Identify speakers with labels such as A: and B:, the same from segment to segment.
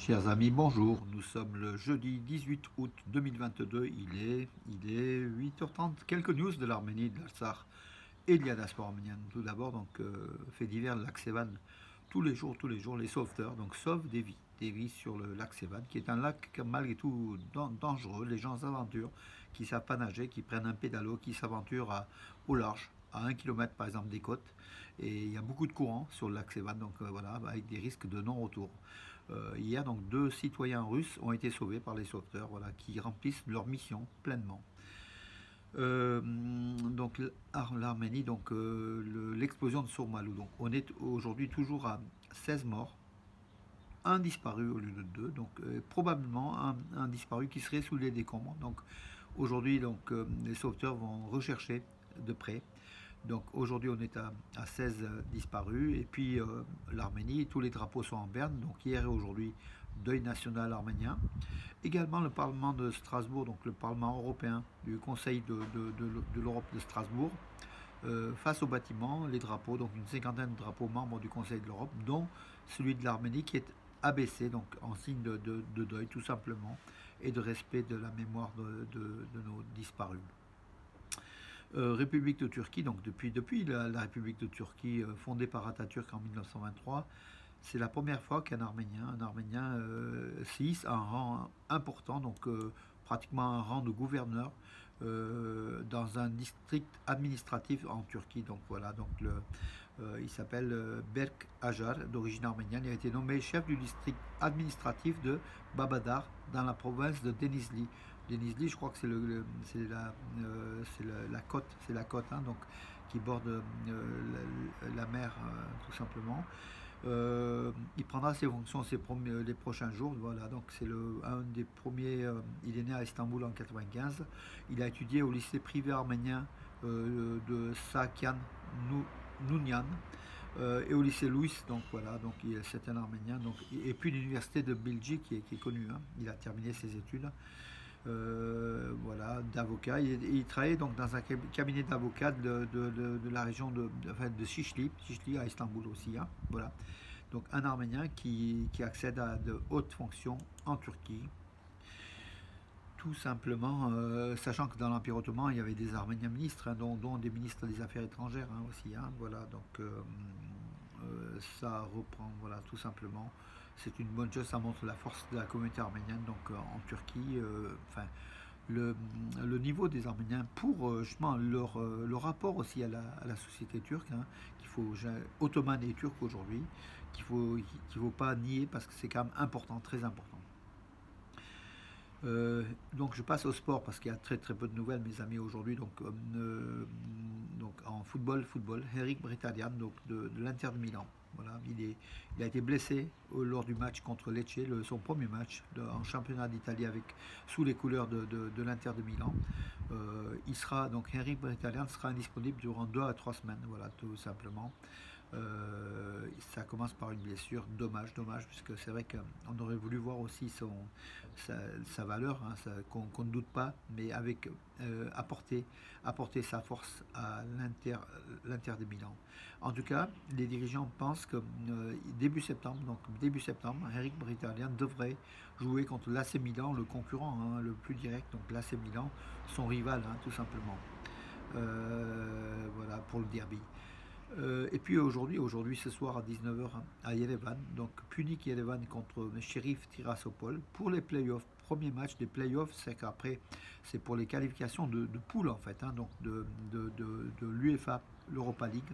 A: Chers amis, bonjour. Nous sommes le jeudi 18 août 2022. Il est 8h30. Quelques news de l'Arménie, de l'Artsakh et de la diaspora arménienne. Tout d'abord, fait divers, le lac Sevan. Tous les jours, les sauveteurs sauvent des vies sur le lac Sevan, qui est un lac malgré tout dangereux. Les gens s'aventurent, qui savent pas nager, qui prennent un pédalo, qui s'aventurent au large, à 1 kilomètre par exemple des côtes. Et il y a beaucoup de courants sur le lac Sevan, voilà, avec des risques de non-retour. Hier, donc, 2 citoyens russes ont été sauvés par les sauveteurs, voilà, qui remplissent leur mission pleinement. L'Arménie, l'explosion de Sourmalou. Donc, on est aujourd'hui toujours à 16 morts, un disparu au lieu de deux, probablement un disparu qui serait sous les décombres. Donc aujourd'hui, les sauveteurs vont rechercher de près. Donc aujourd'hui, on est à 16 disparus. Et puis l'Arménie, tous les drapeaux sont en berne. Donc hier et aujourd'hui, deuil national arménien. Également le Parlement de Strasbourg, donc le Parlement européen du Conseil de l'Europe de Strasbourg, face au bâtiment, les drapeaux, donc une cinquantaine de drapeaux membres du Conseil de l'Europe, dont celui de l'Arménie qui est abaissé, donc en signe de deuil tout simplement, et de respect de la mémoire de nos disparus. République de Turquie, donc depuis la République de Turquie fondée par Atatürk en 1923, c'est la première fois qu'un Arménien se hisse à un rang important, pratiquement un rang de gouverneur dans un district administratif en Turquie. Donc voilà, il s'appelle Berk Ajar, d'origine arménienne. Il a été nommé chef du district administratif de Babadar dans la province de Denizli. Denizli, je crois que c'est la côte, hein, donc qui borde la mer, tout simplement. Il prendra ses fonctions les prochains jours. Voilà, donc c'est un des premiers. Il est né à Istanbul en 1995. Il a étudié au lycée privé arménien de Sakian Nounian et au lycée Louis. Donc voilà, donc c'est un Arménien. Et puis l'université de Belgique qui est connue. Hein. Il a terminé ses études. Voilà, d'avocat. Il travaillait donc dans un cabinet d'avocats de la région de Şişli à Istanbul aussi. Hein, voilà. Donc un Arménien qui accède à de hautes fonctions en Turquie. Tout simplement, sachant que dans l'Empire ottoman, il y avait des Arméniens ministres, hein, dont des ministres des Affaires étrangères hein, aussi. Hein, voilà, ça reprend, voilà, tout simplement. C'est une bonne chose, ça montre la force de la communauté arménienne en Turquie. Le niveau des Arméniens pour justement leur rapport aussi à la société turque, hein, ottomane et turque aujourd'hui, qu'il faut pas nier parce que c'est quand même important, très important. Donc je passe au sport parce qu'il y a très très peu de nouvelles mes amis aujourd'hui. En football, Eric Mkhitaryan de l'Inter de Milan. Voilà, il a été blessé lors du match contre Lecce, son premier match en championnat d'Italie sous les couleurs de l'Inter de Milan. Eric Mkhitaryan sera indisponible durant 2 à 3 semaines, voilà, tout simplement. Ça commence par une blessure, dommage, puisque c'est vrai qu'on aurait voulu voir aussi sa valeur, hein, qu'on ne doute pas, mais apporter sa force à l'Inter de Milan. En tout cas, les dirigeants pensent que début septembre, Eric Mkhitaryan devrait jouer contre l'AC Milan, le concurrent hein, le plus direct, donc l'AC Milan, son rival, hein, tout simplement. Voilà, pour le derby. Et puis aujourd'hui ce soir à 19h à Yerevan, donc Punic Yerevan contre Sheriff Tiraspol pour les playoffs. Premier match des playoffs, c'est qu'après c'est pour les qualifications de poule en fait, hein, donc de l'UEFA, l'Europa League.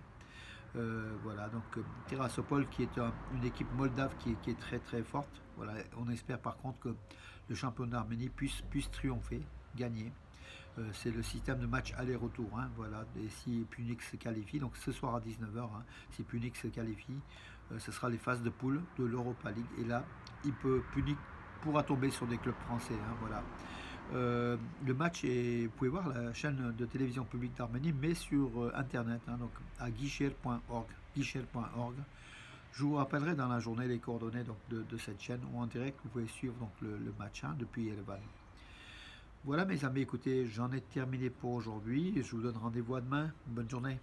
A: Voilà, donc Tiraspol qui est une équipe moldave qui est très très forte. Voilà, on espère par contre que le championnat d'Arménie puisse triompher, gagner. C'est le système de match aller-retour. Hein, voilà. Et si Punic se qualifie, donc ce soir à 19h, hein, si Punic se qualifie, ce sera les phases de poule de l'Europa League. Et là, Punic pourra tomber sur des clubs français. Hein, voilà. Le match vous pouvez voir la chaîne de télévision publique d'Arménie, mais sur internet, hein, donc à guichet.org. Je vous rappellerai dans la journée les coordonnées de cette chaîne ou en direct, vous pouvez suivre le match hein, depuis Yerevan. Voilà mes amis, écoutez, j'en ai terminé pour aujourd'hui et je vous donne rendez-vous à demain. Bonne journée.